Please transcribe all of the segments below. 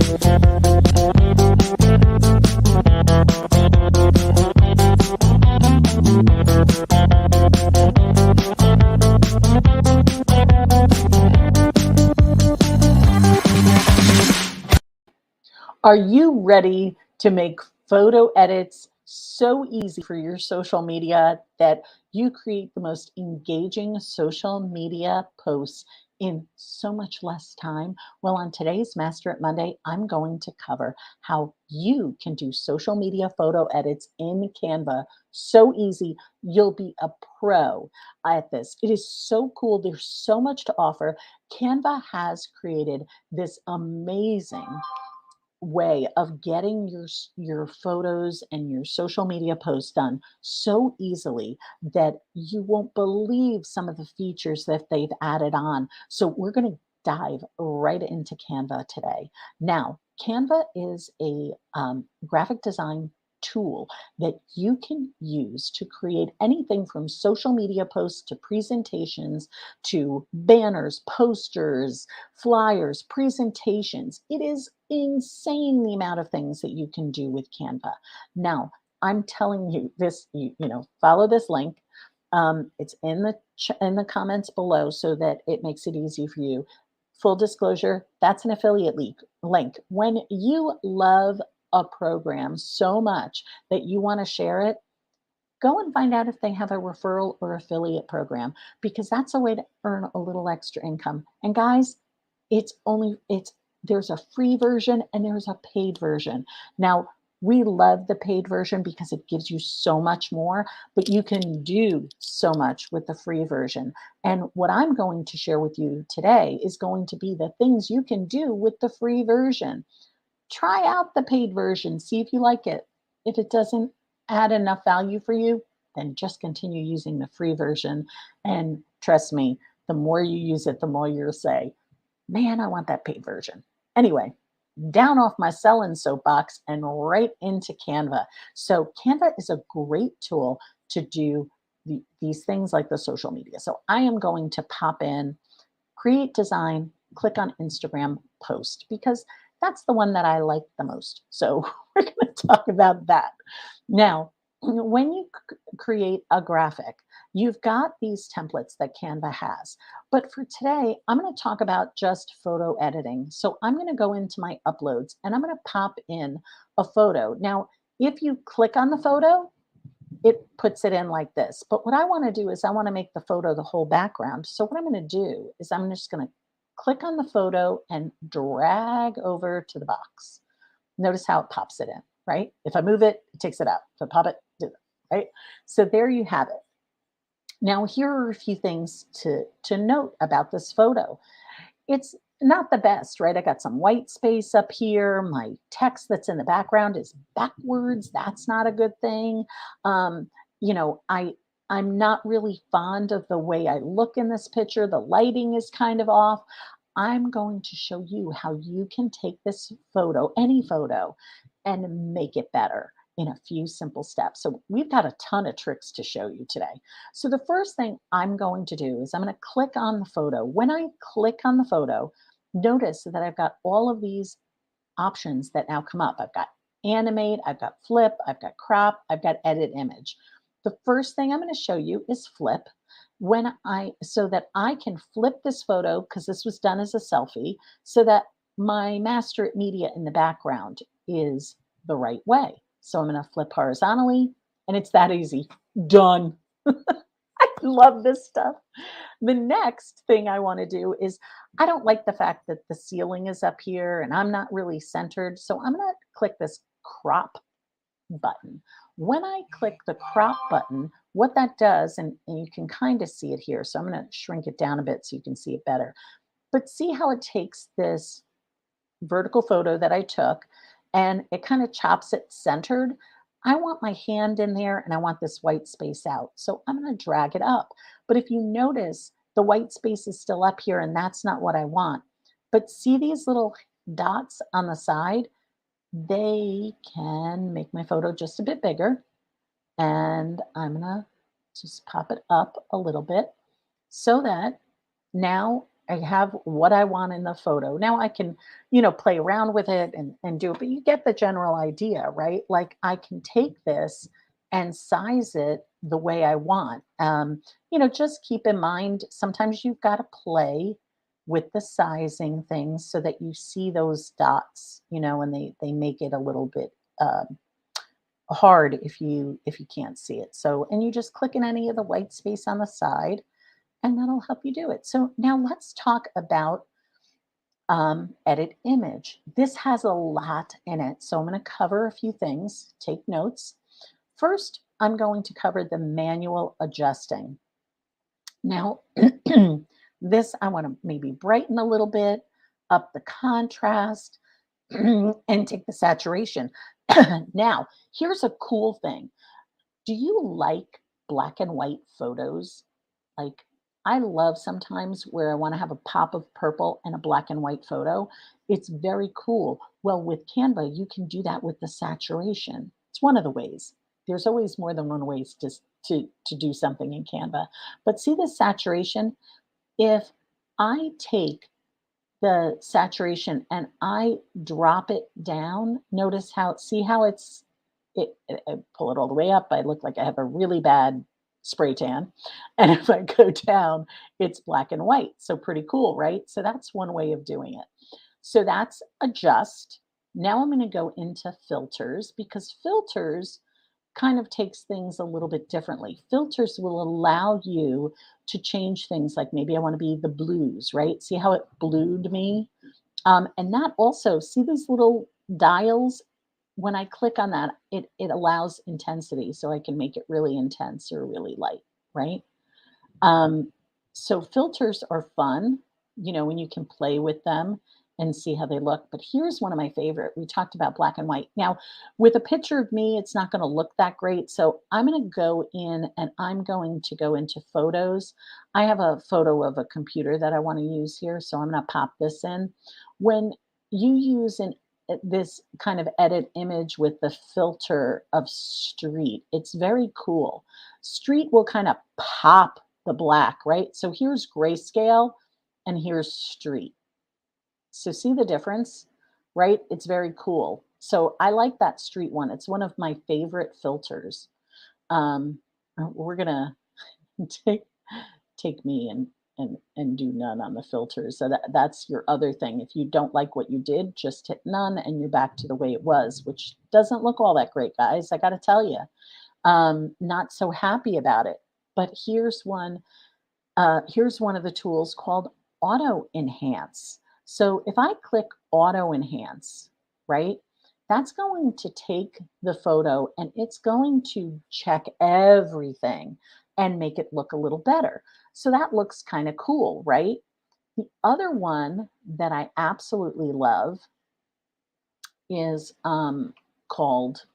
Are you ready to make photo edits so easy for your social media that you create the most engaging social media posts in so much less time? Well, on today's Master It Monday, I'm going to cover how you can do social media photo edits in Canva so easy. You'll be a pro at this. It is so cool. There's so much to offer. Canva has created this amazing way of getting your photos and your social media posts done so easily that you won't believe some of the features that they've added on. So we're going to dive right into Canva today. Now, Canva is a graphic design tool that you can use to create anything from social media posts to presentations to banners, posters, flyers, presentations. It is insane the amount of things that you can do with Canva. Now, I'm telling you this, follow this link. It's in the comments below so that it makes it easy for you. Full disclosure, that's an affiliate link. When you love a program so much that you want to share it, go and find out if they have a referral or affiliate program, because that's a way to earn a little extra income. And guys, it's there's a free version and there's a paid version. Now, we love the paid version because it gives you so much more, but you can do so much with the free version. And what I'm going to share with you today is going to be the things you can do with the free version. Try out the paid version, see if you like it. If it doesn't add enough value for you, then just continue using the free version. And trust me, the more you use it, the more you'll say, man, I want that paid version. Anyway, down off my selling soapbox and right into Canva. So Canva is a great tool to do these things like the social media. So I am going to pop in, create design, click on Instagram post, because that's the one that I like the most. So we're going to talk about that. Now, when you create a graphic, you've got these templates that Canva has. But for today, I'm going to talk about just photo editing. So I'm going to go into my uploads and I'm going to pop in a photo. Now, if you click on the photo, it puts it in like this. But what I want to do is I want to make the photo the whole background. So what I'm going to do is I'm just going to click on the photo and drag over to the box. Notice how it pops it in, right? If I move it, it takes it out. If I pop it, right? So there you have it. Now, here are a few things to note about this photo. It's not the best, right? I got some white space up here. My text that's in the background is backwards. That's not a good thing. Um, you know, I I'm not really fond of the way I look in this picture. The lighting is kind of off. I'm going to show you how you can take this photo, any photo, and make it better in a few simple steps. So we've got a ton of tricks to show you today. So the first thing I'm going to do is I'm going to click on the photo. When I click on the photo, notice that I've got all of these options that now come up. I've got animate, I've got flip, I've got crop, I've got edit image. The first thing I'm going to show you is flip. So that I can flip this photo, because this was done as a selfie, so that my master media in the background is the right way. So I'm going to flip horizontally, and it's that easy. Done. I love this stuff. The next thing I want to do is, I don't like the fact that the ceiling is up here and I'm not really centered. So I'm going to click this crop button. When I click the crop button, what that does, and you can kind of see it here. So I'm going to shrink it down a bit so you can see it better. But see how it takes this vertical photo that I took and it kind of chops it centered. I want my hand in there and I want this white space out. So I'm going to drag it up. But if you notice, the white space is still up here and that's not what I want. But see these little dots on the side? They can make my photo just a bit bigger. And I'm going to just pop it up a little bit so that now I have what I want in the photo. Now I can, play around with it and do it, but you get the general idea, right? Like I can take this and size it the way I want. Just keep in mind sometimes you've got to play with the sizing things so that you see those dots, and they make it a little bit hard if you can't see it. So, and you just click in any of the white space on the side and that'll help you do it. So now let's talk about edit image. This has a lot in it. So I'm going to cover a few things. Take notes. First, I'm going to cover the manual adjusting. Now, this I want to maybe brighten a little bit, up the contrast, and take the saturation. Now, here's a cool thing. Do you like black and white photos? Like, I love sometimes where I want to have a pop of purple and a black and white photo. It's very cool. Well, with Canva, you can do that with the saturation. It's one of the ways. There's always more than one ways to do something in Canva. But see the saturation? If I take the saturation and I drop it down, notice see how I pull it all the way up, I look like I have a really bad spray tan. And if I go down, it's black and white. So pretty cool, right? So that's one way of doing it. So that's adjust. Now I'm going to go into filters because filters kind of takes things a little bit differently. Filters will allow you to change things like maybe I want to be the blues, right? See how it blued me? And that also, see these little dials? When I click on that, it allows intensity. So I can make it really intense or really light, right? Um, so filters are fun, when you can play with them and see how they look. But here's one of my favorite. We talked about black and white. Now, with a picture of me, it's not going to look that great. So I'm going to go in and I'm going to go into photos. I have a photo of a computer that I want to use here. So I'm going to pop this in. When you use this kind of edit image with the filter of street, it's very cool. Street will kind of pop the black, right? So here's grayscale and here's street. So see the difference, right? It's very cool. So I like that street one. It's one of my favorite filters. Um, we're gonna take me and do none on the filters. So that's your other thing. If you don't like what you did, just hit none and you're back to the way it was, which doesn't look all that great, guys. I got to tell you, not so happy about it. But here's one of the tools called Auto Enhance. So if I click Auto Enhance, right, that's going to take the photo and it's going to check everything and make it look a little better. So that looks kind of cool, right? The other one that I absolutely love is called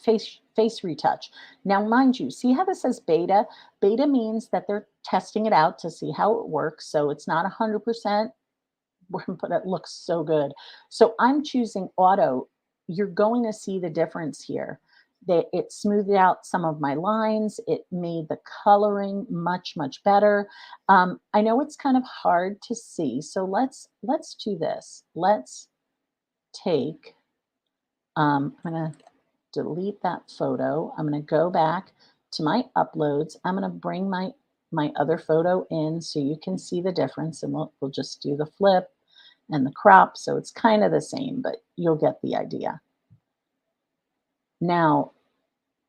face retouch. Now, mind you, see how this says beta? Beta means that they're testing it out to see how it works. So it's not 100%, but it looks so good. So I'm choosing auto. You're going to see the difference here. That it smoothed out some of my lines. It made the coloring much, much better. I know it's kind of hard to see. So let's do this. Let's take, I'm going to delete that photo. I'm going to go back to my uploads. I'm going to bring my other photo in so you can see the difference, and we'll just do the flip and the crop. So it's kind of the same, but you'll get the idea. Now,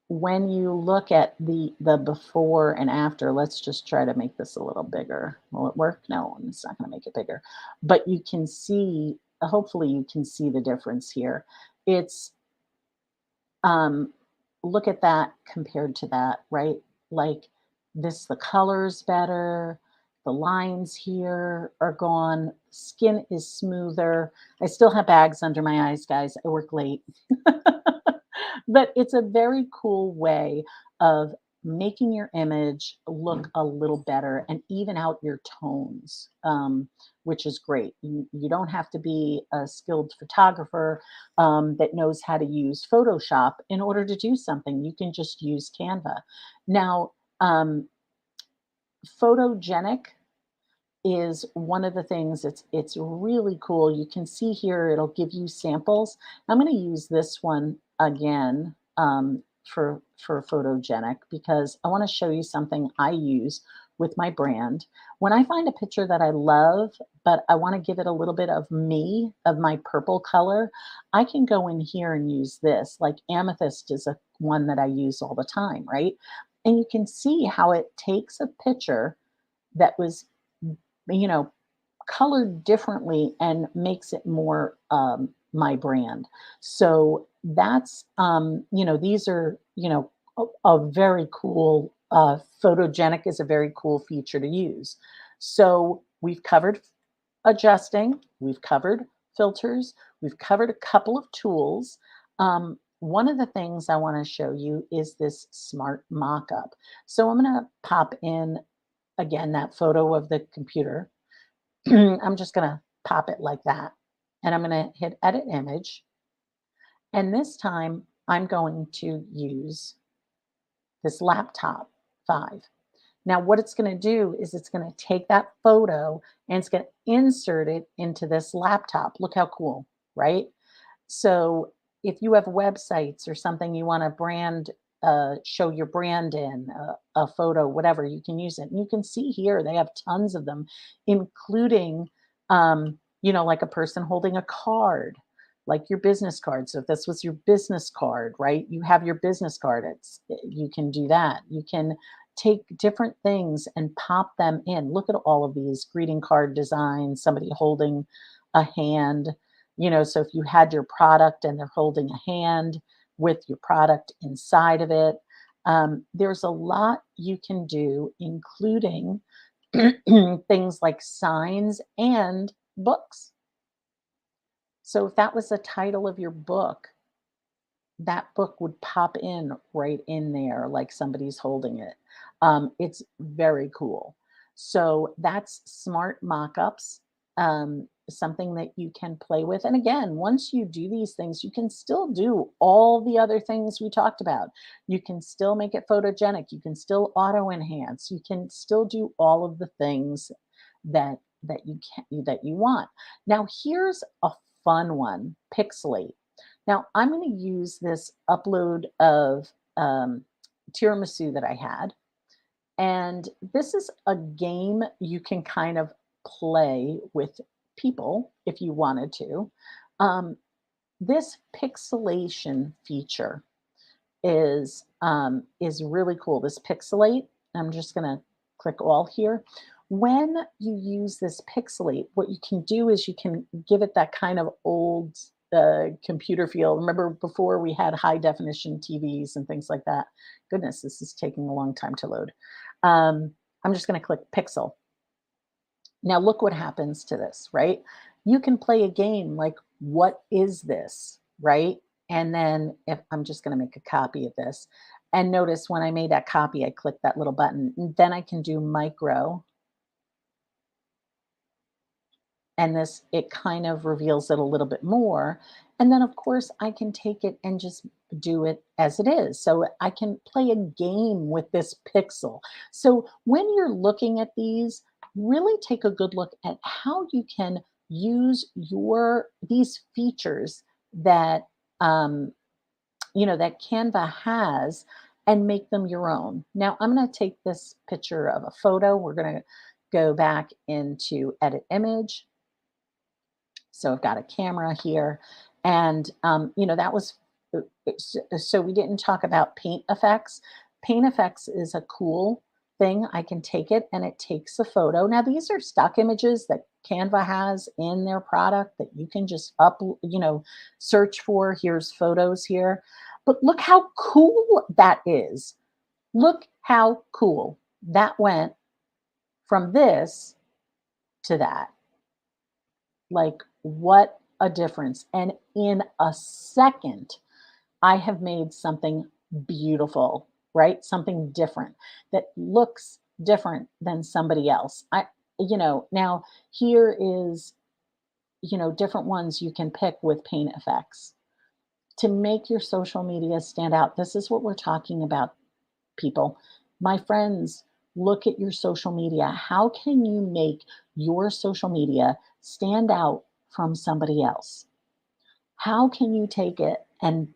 when you look at the before and after, let's just try to make this a little bigger. Will it work? No, it's not going to make it bigger. But you can see, hopefully you can see the difference here. It's look at that compared to that, right? Like this, the color's better. The lines here are gone. Skin is smoother. I still have bags under my eyes, guys. I work late. But it's a very cool way of making your image look a little better and even out your tones, which is great. You don't have to be a skilled photographer that knows how to use Photoshop in order to do something. You can just use Canva. Now, Photogenic, is one of the things it's really cool. You can see here it'll give you samples. I'm going to use this one again for Photogenic because I want to show you something I use with my brand. When I find a picture that I love, but I want to give it a little bit of me, of my purple color, I can go in here and use this. Like amethyst is a one that I use all the time, right? And you can see how it takes a picture that was, you know, colored differently and makes it more my brand. So that's, these are, a very cool, photogenic is a very cool feature to use. So we've covered adjusting, we've covered filters, we've covered a couple of tools. One of the things I want to show you is this smart mockup. So I'm going to pop in again that photo of the computer. I'm just going to pop it like that. And I'm going to hit edit image. And this time I'm going to use this laptop 5. Now what it's going to do is it's going to take that photo and it's going to insert it into this laptop. Look how cool, right? So if you have websites or something you want to brand, show your brand in a photo, whatever, you can use it. And you can see here they have tons of them, including, like a person holding a card, like your business card. So if this was your business card, right? You have your business card. You can do that. You can take different things and pop them in. Look at all of these greeting card designs, somebody holding a hand, so if you had your product and they're holding a hand with your product inside of it, there's a lot you can do, including things like signs and books. So if that was the title of your book, that book would pop in right in there like somebody's holding it. It's very cool. So that's smart mockups, something that you can play with. And again, once you do these things, you can still do all the other things we talked about. You can still make it photogenic. You can still auto enhance. You can still do all of the things that you want. Now here's a fun one, Pixelate. Now I'm going to use this upload of tiramisu that I had. And this is a game you can kind of play with people if you wanted to. This pixelation feature is really cool. This Pixelate, I'm just going to click all here. When you use this Pixelate, what you can do is you can give it that kind of old computer feel. Remember before we had high definition TVs and things like that? Goodness, this is taking a long time to load. I'm just going to click Pixel. Now look what happens to this, right? You can play a game like, what is this, right? And then if I'm just going to make a copy of this, and notice when I made that copy, I clicked that little button, and then I can do micro. And this, it kind of reveals it a little bit more. And then of course I can take it and just do it as it is. So I can play a game with this pixel. So when you're looking at these, really take a good look at how you can use these features that, that Canva has and make them your own. Now I'm going to take this picture of a photo. We're going to go back into edit image. So I've got a camera here, and that was, so we didn't talk about paint effects. Paint effects is a cool thing. I can take it and it takes a photo. Now these are stock images that Canva has in their product that you can just search for. Here's photos here, but look how cool that is. Look how cool that went from this to that. Like, what a difference. And in a second, I have made something beautiful, right? Something different that looks different than somebody else. Now here is, different ones you can pick with paint effects to make your social media stand out. This is what we're talking about, people. My friends look at your social media. How can you make your social media stand out from somebody else? How can you take it and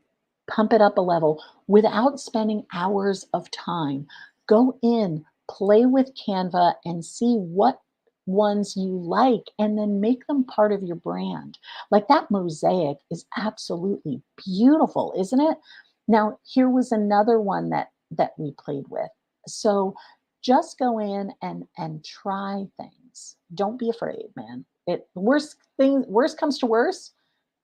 pump it up a level without spending hours of time? Go in, play with Canva, and see what ones you like, and then make them part of your brand. Like that mosaic is absolutely beautiful, isn't it? Now, here was another one that we played with. So just go in and try things. Don't be afraid, man. Worst comes to worst,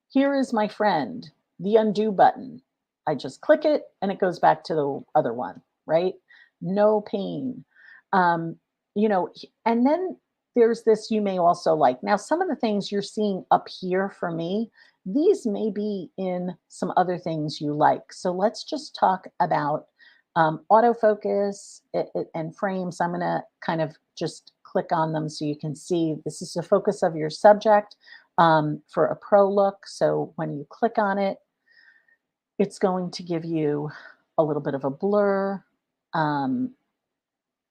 here is my friend, the undo button. I just click it and it goes back to the other one, right? No pain. Um, and then there's this you may also like. Now, some of the things you're seeing up here for me, these may be in some other things you like. So let's just talk about autofocus and frames. I'm going to kind of just click on them so you can see this is the focus of your subject for a pro look. So when you click on it, it's going to give you a little bit of a blur. Um,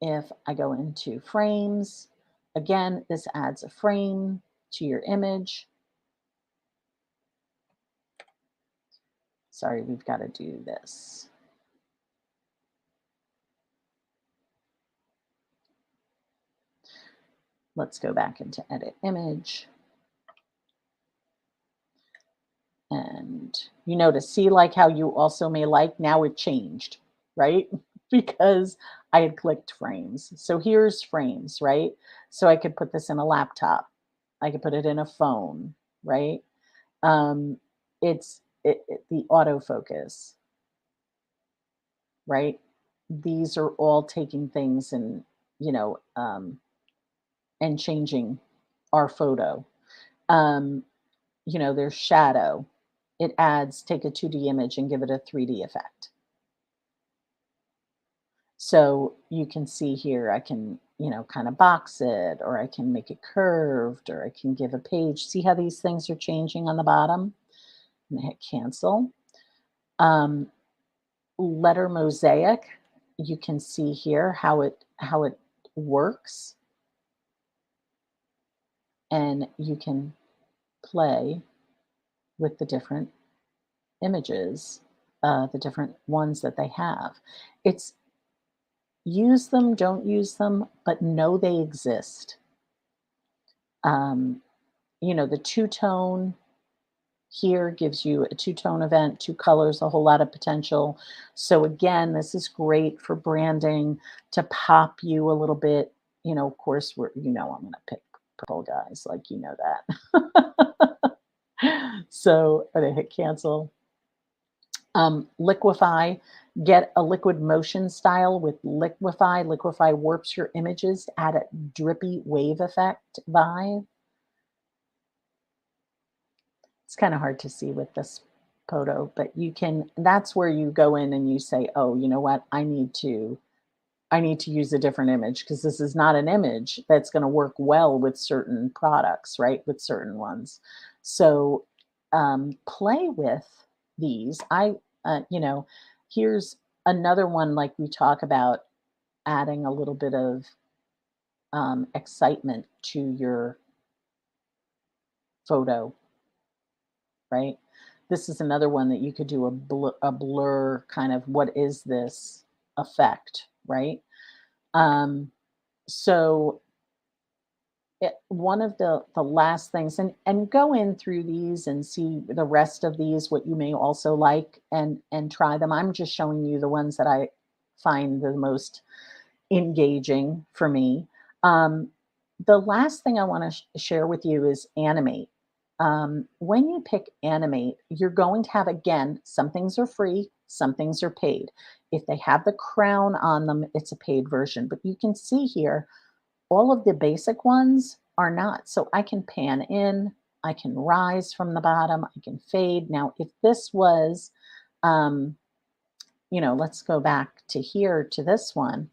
if I go into frames, again, this adds a frame to your image. Sorry, we've got to do this. Let's go back into edit image. And you notice, see like how you also may like, now it changed, right? Because I had clicked frames. So here's frames, right? So I could put this in a laptop. I could put it in a phone, right? Um, the autofocus, right? These are all taking things you know, um, and changing our photo. Um, there's shadow. It adds, take a 2D image and give it a 3D effect. So you can see here, I can, kind of box it, or I can make it curved, or I can give a page. See how these things are changing on the bottom? And hit cancel. Um, Letter mosaic, you can see here how it works, and you can play with the different images, the different ones that they have. It's use them, don't use them, but know they exist. Um, the two-tone here gives you a two-tone event, two colors, a whole lot of potential. So again, this is great for branding to pop you a little bit. Of course, I'm going to pick purple, guys, like that. So I'm going to hit cancel. Liquify, get a liquid motion style with Liquify. Liquify warps your images to add a drippy wave effect vibe. It's kind of hard to see with this photo, but that's where you go in and you say, oh, you know what? I need to use a different image because this is not an image that's going to work well with certain products, right? With certain ones. So play with these. Here's another one like we talk about adding a little bit of excitement to your photo, right? This is another one that you could do a blur kind of what is this effect, right? Um, so one of the last things, and go in through these and see the rest of these, what you may also like, and try them. I'm just showing you the ones that I find the most engaging for me. Um, the last thing I want to share with you is Animate. When you pick Animate, you're going to have, again, some things are free, some things are paid. If they have the crown on them, it's a paid version. But you can see here, all of the basic ones are not. So I can pan in, I can rise from the bottom, I can fade. Now, if this was, let's go back to here to this one.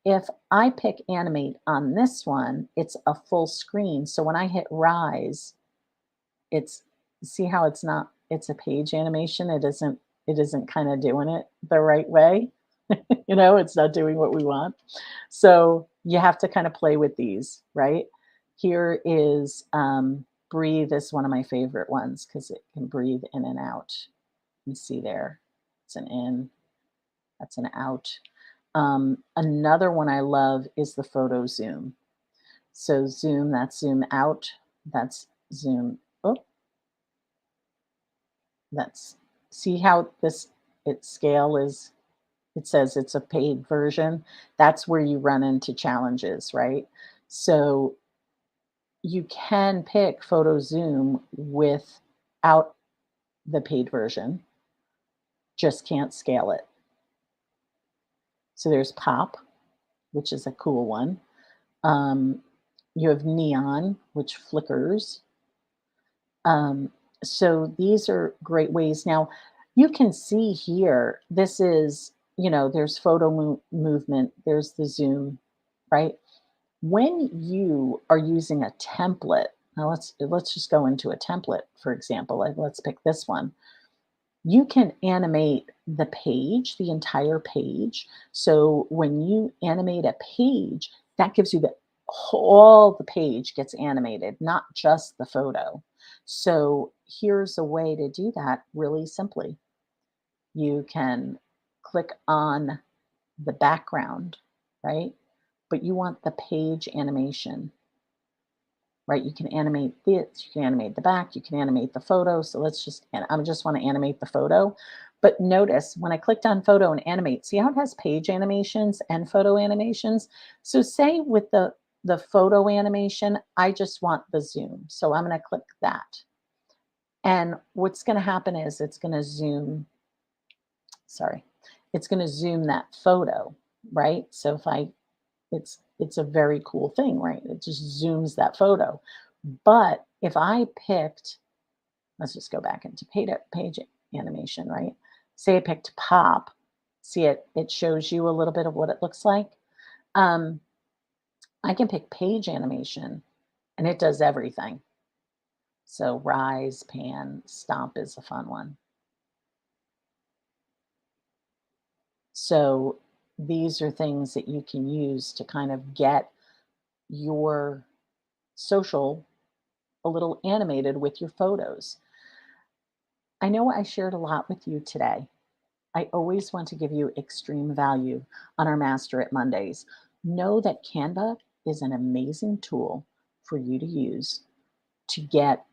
If I pick Animate on this one, it's a full screen. So when I hit rise, it's, see how it's a page animation. It isn't kind of doing it the right way. It's not doing what we want. So you have to kind of play with these, right? Here is breathe is one of my favorite ones because it can breathe in and out. You see there, it's an in, that's an out. Another one I love is the photo zoom. So zoom, that's zoom out, that's zoom. Oh, that's see how this its scale is. It says it's a paid version. That's where you run into challenges, right? So you can pick photo zoom without the paid version, just can't scale it. So there's pop, which is a cool one. Um, you have neon, which flickers. Um, so these are great ways. Now, you can see here, this is, there's photo movement, there's the zoom, right? When you are using a template, now let's just go into a template, for example. Let's pick this one. You can animate the page, the entire page. So when you animate a page, that gives you all the page gets animated, not just the photo. So here's a way to do that really simply. You can click on the background, right? But you want the page animation, right? You can animate this, you can animate the back, you can animate the photo. So let's just, and I just want to animate the photo. But notice when I clicked on photo and animate, see how it has page animations and photo animations? So say with the photo animation, I just want the zoom. So I'm going to click that. And what's going to happen is it's going to zoom, sorry, it's going to zoom that photo, right? So if I it's a very cool thing, right? It just zooms that photo. But if I picked, let's just go back into page animation, right? Say I picked pop, see it shows you a little bit of what it looks like. Um, I can pick page animation and it does everything. So rise, pan, stop is a fun one. So these are things that you can use to kind of get your social a little animated with your photos. I know I shared a lot with you today. I always want to give you extreme value on our Master It Mondays. Know that Canva is an amazing tool for you to use to get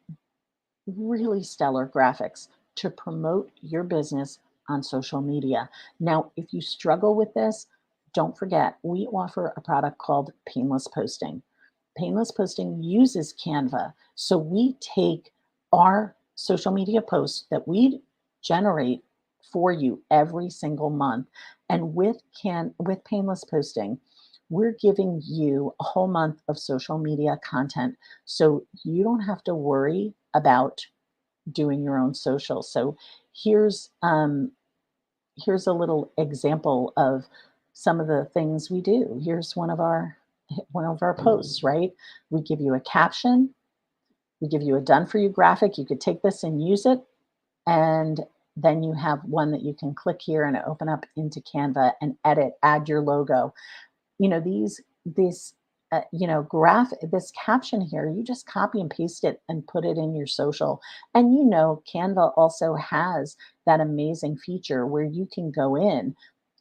really stellar graphics to promote your business on social media. Now, if you struggle with this, don't forget we offer a product called Painless Posting. Painless Posting uses Canva. So we take our social media posts that we generate for you every single month. And with Painless Posting, we're giving you a whole month of social media content. So you don't have to worry about doing your own social. So here's here's a little example of some of the things we do. Here's one of our posts, right? We give you a caption, we give you a done for you graphic. You could take this and use it. And then you have one that you can click here and open up into Canva and edit, add your logo. These graph this caption here, you just copy and paste it and put it in your social. And Canva also has that amazing feature where you can go in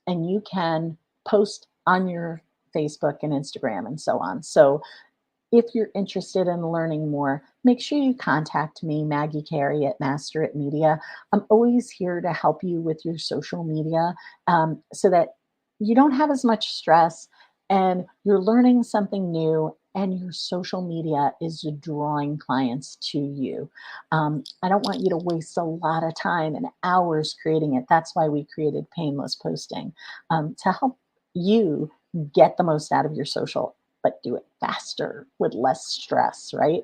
and you can post on your Facebook and Instagram and so on. So if you're interested in learning more, make sure you contact me, Maggie Carey at Master It Media. I'm always here to help you with your social media so that you don't have as much stress and you're learning something new and your social media is drawing clients to you. I don't want you to waste a lot of time and hours creating it. That's why we created Painless Posting to help you get the most out of your social, but do it faster with less stress, right?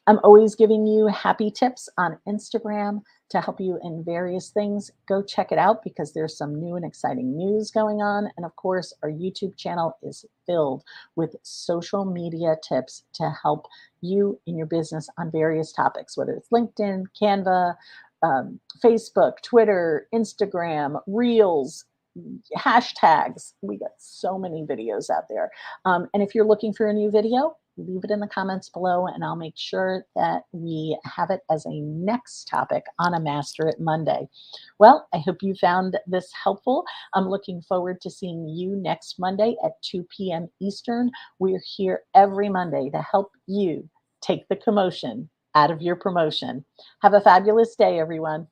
I'm always giving you happy tips on Instagram to help you in various things. Go check it out because there's some new and exciting news going on. And of course, our YouTube channel is filled with social media tips to help you in your business on various topics, whether it's LinkedIn, Canva, Facebook, Twitter, Instagram, Reels, hashtags. We got so many videos out there. And if you're looking for a new video, leave it in the comments below and I'll make sure that we have it as a next topic on a Master It Monday. Well, I hope you found this helpful. I'm looking forward to seeing you next Monday at 2 p.m. Eastern. We're here every Monday to help you take the commotion out of your promotion. Have a fabulous day, everyone.